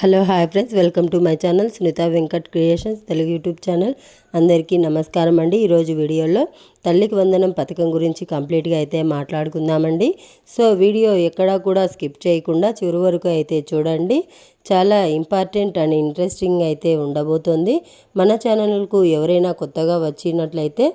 Hello hi friends, welcome to my channel Sunitha Venkat creations Telugu YouTube channel. అందరికీ నమస్కారం అండి. ఈరోజు వీడియోలో తల్లికి వందనం పథకం గురించి కంప్లీట్గా అయితే మాట్లాడుకుందామండి. సో వీడియో ఎక్కడా కూడా స్కిప్ చేయకుండా చివరి వరకు అయితే చూడండి. చాలా ఇంపార్టెంట్ అండ్ ఇంట్రెస్టింగ్ అయితే ఉండబోతోంది. మన ఛానల్కు ఎవరైనా కొత్తగా వచ్చినట్లయితే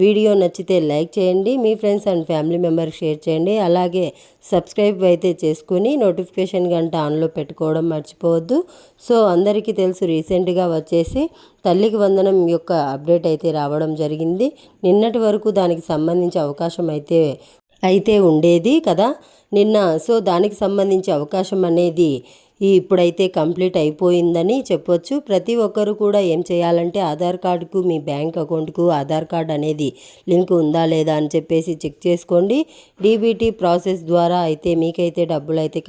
వీడియో నచ్చితే లైక్ చేయండి, మీ ఫ్రెండ్స్ అండ్ ఫ్యామిలీ మెంబర్కి షేర్ చేయండి. అలాగే సబ్స్క్రైబ్ అయితే చేసుకుని నోటిఫికేషన్ గంట ఆన్లో పెట్టుకోవడం మర్చిపోవద్దు. సో అందరికీ తెలుసు, రీసెంట్గా వచ్చేసి తల్లికి వందనం యొక్క అప్డేట్ అయితే రావడం జరిగింది. నిన్నటి వరకు దానికి సంబంధించి అవకాశం అయితే ఉండేది కదా నిన్న. సో దానికి సంబంధించి అవకాశం అనేది ఇప్పుడైతే కంప్లీట్ అయిపోయిందని చెప్పొచ్చు. ప్రతి ఒక్కరు కూడా ఏం చేయాలంటే ఆధార్ కార్డుకు, మీ బ్యాంక్ అకౌంట్కు ఆధార్ కార్డ్ అనేది లింక్ ఉందా లేదా అని చెప్పేసి చెక్ చేసుకోండి. డీబీటీ ప్రాసెస్ ద్వారా అయితే మీకైతే డబ్బులు అయితే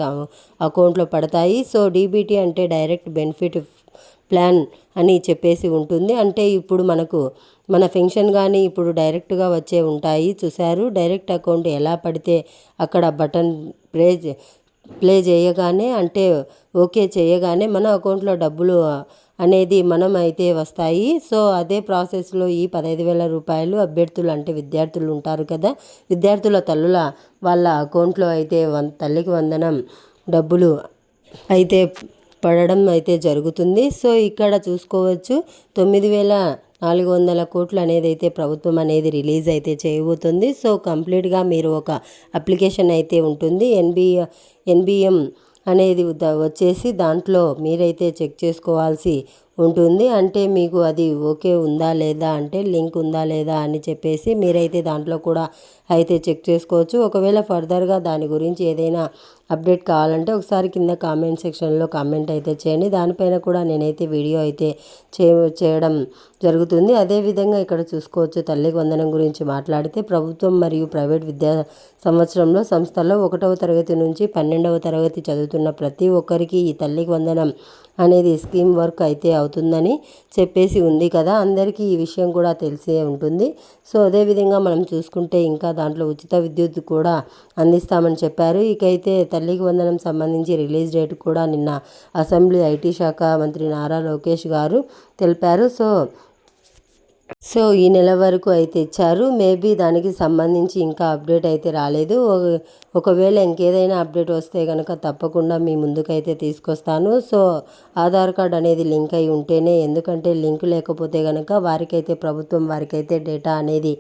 అకౌంట్లో పడతాయి. సో డీబీటీ అంటే డైరెక్ట్ బెనిఫిట్ ప్లాన్ అని చెప్పేసి ఉంటుంది. అంటే ఇప్పుడు మన పెన్షన్ కానీ ఇప్పుడు డైరెక్ట్గా వచ్చే ఉంటాయి చూశారు. డైరెక్ట్ అకౌంట్ ఎలా పడితే అక్కడ బటన్ ప్లే చేయగానే, అంటే ఓకే చేయగానే మన అకౌంట్లో డబ్బులు అనేది మనం అయితే వస్తాయి. సో అదే ప్రాసెస్లో ఈ 15,000 రూపాయలు అభ్యర్థులు, అంటే విద్యార్థులు ఉంటారు కదా, విద్యార్థుల తల్లుల వాళ్ళ అకౌంట్లో అయితే తల్లికి వందనం డబ్బులు అయితే పడడం అయితే జరుగుతుంది. సో ఇక్కడ చూసుకోవచ్చు, 9,400 కోట్లు అనేది అయితే ప్రభుత్వం అనేది రిలీజ్ అయితే చేయబోతుంది. సో కంప్లీట్గా మీరు ఒక అప్లికేషన్ అయితే ఉంటుంది, ఎన్బిఎం అనేది వచ్చేసి దాంట్లో మీరైతే చెక్ చేసుకోవాల్సి ఉంటుంది. అంటే మీకు అది ఓకే ఉందా లేదా, అంటే లింక్ ఉందా లేదా అని చెప్పేసి మీరైతే దాంట్లో కూడా అయితే చెక్ చేసుకోవచ్చు. ఒకవేళ ఫర్దర్గా దాని గురించి ఏదైనా అప్డేట్ కావాలంటే ఒకసారి కింద కామెంట్ సెక్షన్లో కామెంట్ అయితే చేయండి. దానిపైన కూడా నేనైతే వీడియో అయితే చేయడం జరుగుతుంది. అదేవిధంగా ఇక్కడ చూసుకోవచ్చు, తల్లికి వందనం గురించి మాట్లాడితే ప్రభుత్వం మరియు ప్రైవేట్ విద్యా సంవత్సరంలో సంస్థల్లో 1వ తరగతి నుంచి 12వ తరగతి చదువుతున్న ప్రతి ఒక్కరికి ఈ తల్లికి వందనం అనేది స్కీమ్ వర్క్ అయితే అవుతుందని చెప్పేసి ఉంది కదా. అందరికీ ఈ విషయం కూడా తెలిసే ఉంటుంది. సో అదేవిధంగా మనం చూసుకుంటే ఇంకా దాంట్లో ఉచిత విద్యుత్ కూడా అందిస్తామని చెప్పారు. ఇకైతే తల్లికి వందనం సంబంధించి రిలీజ్ డేట్ కూడా నిన్న అసెంబ్లీ ఐటీ శాఖ మంత్రి నారా లోకేష్ గారు తెలిపారు. సో ఈ నెల వరకు అయితే ఇచ్చారు. మేబీ దానికి సంబంధించి ఇంకా అప్డేట్ అయితే రాలేదు. ఒకవేళ ఇంకేదైనా అప్డేట్ వస్తే కనుక తప్పకుండా మీ ముందుకైతే తీసుకొస్తాను. సో ఆధార్ కార్డ్ అనేది లింక్ అయి ఉంటేనే, ఎందుకంటే లింక్ లేకపోతే కనుక ప్రభుత్వం వారికైతే డేటా అనేది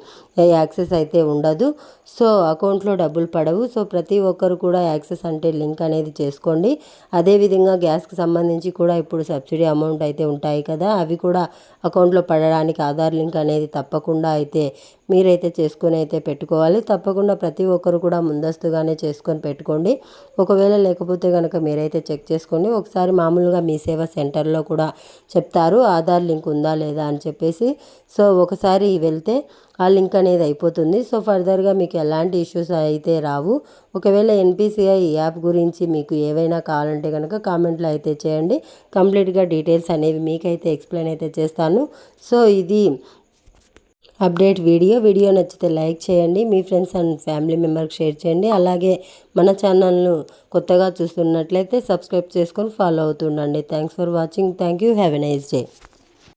యాక్సెస్ అయితే ఉండదు. సో అకౌంట్లో డబ్బులు పడవు. సో ప్రతి ఒక్కరు కూడా యాక్సెస్ అంటే లింక్ అనేది చేసుకోండి. అదేవిధంగా గ్యాస్కి సంబంధించి కూడా ఇప్పుడు సబ్సిడీ అమౌంట్ అయితే ఉంటాయి కదా, అవి కూడా అకౌంట్లో పడడానికి ఆధార్ లింక్ అనేది తప్పకుండా అయితే మీరైతే చేసుకొని అయితే పెట్టుకోవాలి. తప్పకుండా ప్రతి ఒక్కరు కూడా ముందస్తుగానే చేసుకొని పెట్టుకోండి. ఒకవేళ లేకపోతే కనుక మీరైతే చెక్ చేసుకోండి. ఒకసారి మామూలుగా మీ సేవా సెంటర్లో కూడా చెప్తారు ఆధార్ లింక్ ఉందా లేదా అని చెప్పేసి. సో ఒకసారి వెళ్తే ఆ లింక్ అనేది అయిపోతుంది. సో ఫర్దర్గా మీకు ఎలాంటి ఇష్యూస్ అయితే రావు. ఒకవేళ ఎన్పిసిఐ యాప్ గురించి మీకు ఏవైనా కావాలంటే కనుక కామెంట్లో అయితే చేయండి. కంప్లీట్గా డీటెయిల్స్ అనేవి మీకైతే ఎక్స్ప్లెయిన్ అయితే చేస్తాను. సో ఇది అప్డేట్ వీడియో నచ్చితే లైక్ చేయండి, మీ ఫ్రెండ్స్ అండ్ ఫ్యామిలీ మెంబర్కి షేర్ చేయండి. అలాగే మన ఛానల్ను కొత్తగా చూస్తున్నట్లయితే సబ్స్క్రైబ్ చేసుకొని ఫాలో అవుతుండండి. Thanks for watching. Thank you. Have a nice day.